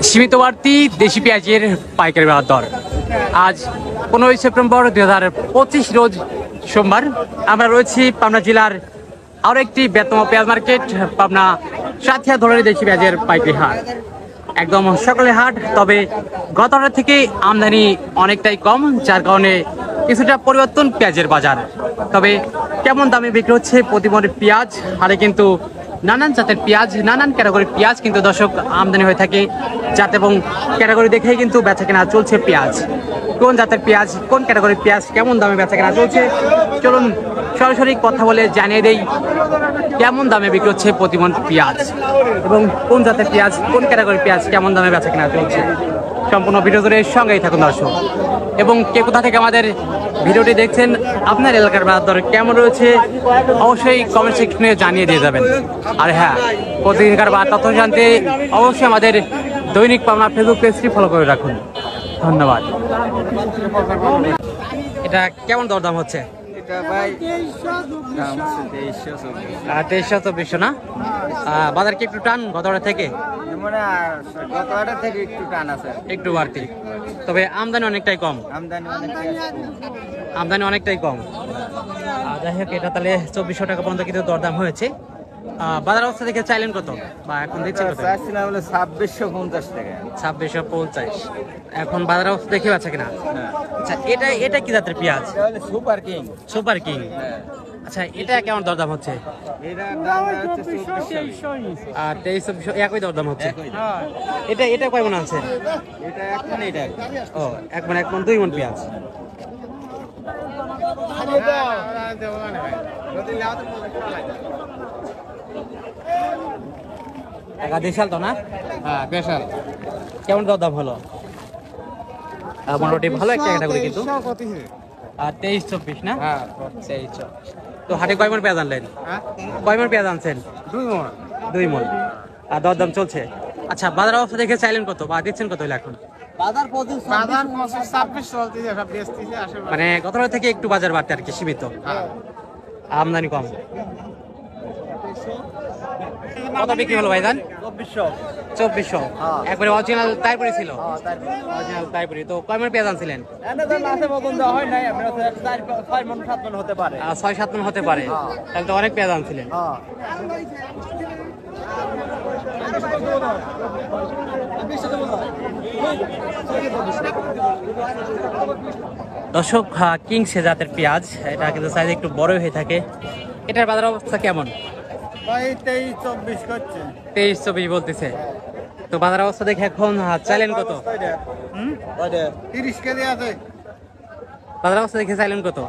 সীমিত বাড়তি দেশি পেঁয়াজের পাইকারি বাজার দর আজ 15 সেপ্টেম্বর 2025 রোজ সোমবার। আমরা রয়েছি পাবনা জেলার আরও একটি বৃহত্তম পেঁয়াজ মার্কেট, পাবনা সাথিয়া ধরনের দেশি পেঁয়াজের পাইকারি হাট। একদম সকালের হাট, তবে গত হাটের থেকে আমদানি অনেকটাই কম, যার কারণে কিছুটা পরিবর্তন পেঁয়াজের বাজার। তবে কেমন দামে বিক্রি হচ্ছে প্রতিমন পেঁয়াজ? হাটে কিন্তু নানান জাতের পেঁয়াজ, নানান ক্যাটাগরির পেঁয়াজ কিন্তু দর্শক আমদানি হয়ে থাকে। জাত এবং ক্যাটাগরি দেখেই কিন্তু বেচা কেনা চলছে পেঁয়াজ। কোন জাতের পেঁয়াজ, কোন ক্যাটাগরির পেঁয়াজ, কেমন দামে বেচা কেনা চলছে, চলুন সরাসরি কথা বলে জানিয়ে দেই কেমন দামে বিক্রি হচ্ছে প্রতিমন পেঁয়াজ এবং কোন জাতের পেঁয়াজ, কোন ক্যাটাগরির পেঁয়াজ কেমন দামে বেচা কেনা চলছে। সম্পূর্ণ ভিডিও ধরে সঙ্গেই থাকুন দর্শক। এবং কে কোথা থেকে আমাদের ভিডিওটি দেখছেন, আপনার এলাকার বাজার দর কেমন রয়েছে অবশ্যই কমেন্ট সেকশনে জানিয়ে দিয়ে যাবেন। আর হ্যাঁ, প্রতিদিনকার বাজার তথ্য জানতে অবশ্যই আমাদের দৈনিক পাবনা ফেসবুক পেজটি ফলো করে রাখুন। ধন্যবাদ। এটা কেমন দরদাম হচ্ছে? 2300-2400 না? বাজার কি একটু টান গত থেকে? একটু বাড়তি, তবে আমদানি অনেকটাই কম। আমদানি অনেকটাই কম। যাই হোক, এটা তাহলে 2400 টাকা পর্যন্ত কিন্তু দরদাম হয়েছে। বাজার অবস্থা দেখে চাইলেন কত, বা এখন দিচ্ছে কত? 2650 টাকা। 2650 এখন বাজার অবস্থা দেখে আছে কিনা? আচ্ছা, এটা কি জাতের পেঁয়াজ? Super king. Super king. আচ্ছা, এটা কেমন দরদাম হচ্ছে? এটার দাম হচ্ছে 2400 আর 2300 একই দরদাম হচ্ছে। এটা কয় মন আছে? এটা এক মণ। এটা ও, এক মণ 2 মণ পেঁয়াজ। দেশাল তো না? হ্যাঁ, দেশাল। কেমন দরদাম হলো? মোটামুটি ভালো একটা ক্যাটাগরি কিন্তু। আর 23-24 না? হ্যাঁ, 23-24। তো হাটে কয় মণ পেঁয়াজ আনলেন? কয় মণ পেঁয়াজ আনছেন? 2 মণ। আর দরদাম চলছে। আচ্ছা, বাজার অবস্থা দেখে চাইলেন কত, বা দিচ্ছেন কত এখন? মানে গত থেকে একটু বাজার বাড়তে আর কি, সীমিত। আমদানি কম। কত বিক্রি হলো ভাইজান? 2400। একবারে অরিজিনাল তাইপুরি ছিল? অরিজিনাল তাইপুরি। তো কয় মণ পেঁয়াজ আনছিলেন? 6-7 মণ হতে পারে। তাহলে তো অনেক পেঁয়াজ আনছিলেন। দর্শক, কিংস জাতের পেঁয়াজ, এটা কিন্তু সাইজ একটু বড় হয়ে থাকে। এটার বাজার অবস্থা কেমন? 23-24 বলতেছে। তো বাজার অবস্থা দেখে এখন চাইলেন কত? 30 কেজি আছে। বাজার অবস্থা দেখে চাইলেন কত?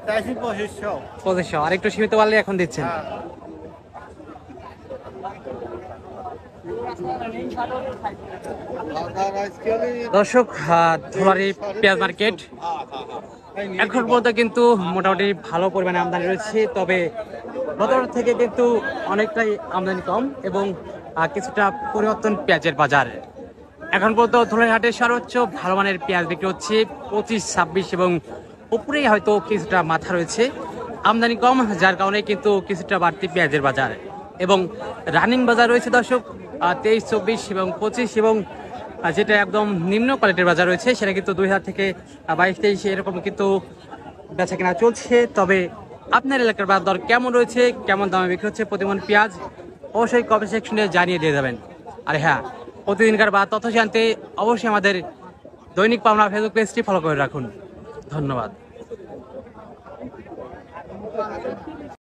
2500। আর একটু সীমিত পারলে এখন দিচ্ছেন। দর্শক, ধুলারি পেঁয়াজ মার্কেট এখন পর্যন্ত কিন্তু মোটামুটি ভালো পরিমাণে আমদানি রয়েছে, তবে গত থেকে কিন্তু অনেকটাই আমদানি কম এবং কিছুটা পরিবর্তন পেঁয়াজের বাজার। এখন পর্যন্ত ধুলারি হাটে সর্বোচ্চ ভালো মানের পেঁয়াজ বিক্রি হচ্ছে 25-26 এবং উপরেই হয়তো কিছুটা মাথা রয়েছে। আমদানি কম, যার কারণে কিন্তু কিছুটা বাড়তি পেঁয়াজের বাজার এবং রানিং বাজার রয়েছে দর্শক 23-24 এবং 25, এবং যেটা একদম নিম্ন কোয়ালিটির বাজার রয়েছে সেটা কিন্তু 2000 থেকে 22-23 এরকম কিন্তু বেচা কেনা চলছে। তবে আপনার এলাকার বাজার দর কেমন রয়েছে, কেমন দামে বিক্রি হচ্ছে প্রতিমন পেঁয়াজ অবশ্যই কমেন্ট সেকশনে জানিয়ে দিয়ে যাবেন। আর হ্যাঁ, প্রতিদিনকার বাজার তথ্য জানতে অবশ্যই আমাদের দৈনিক পাবনা ফেসবুক পেজটি ফলো করে রাখুন। ধন্যবাদ।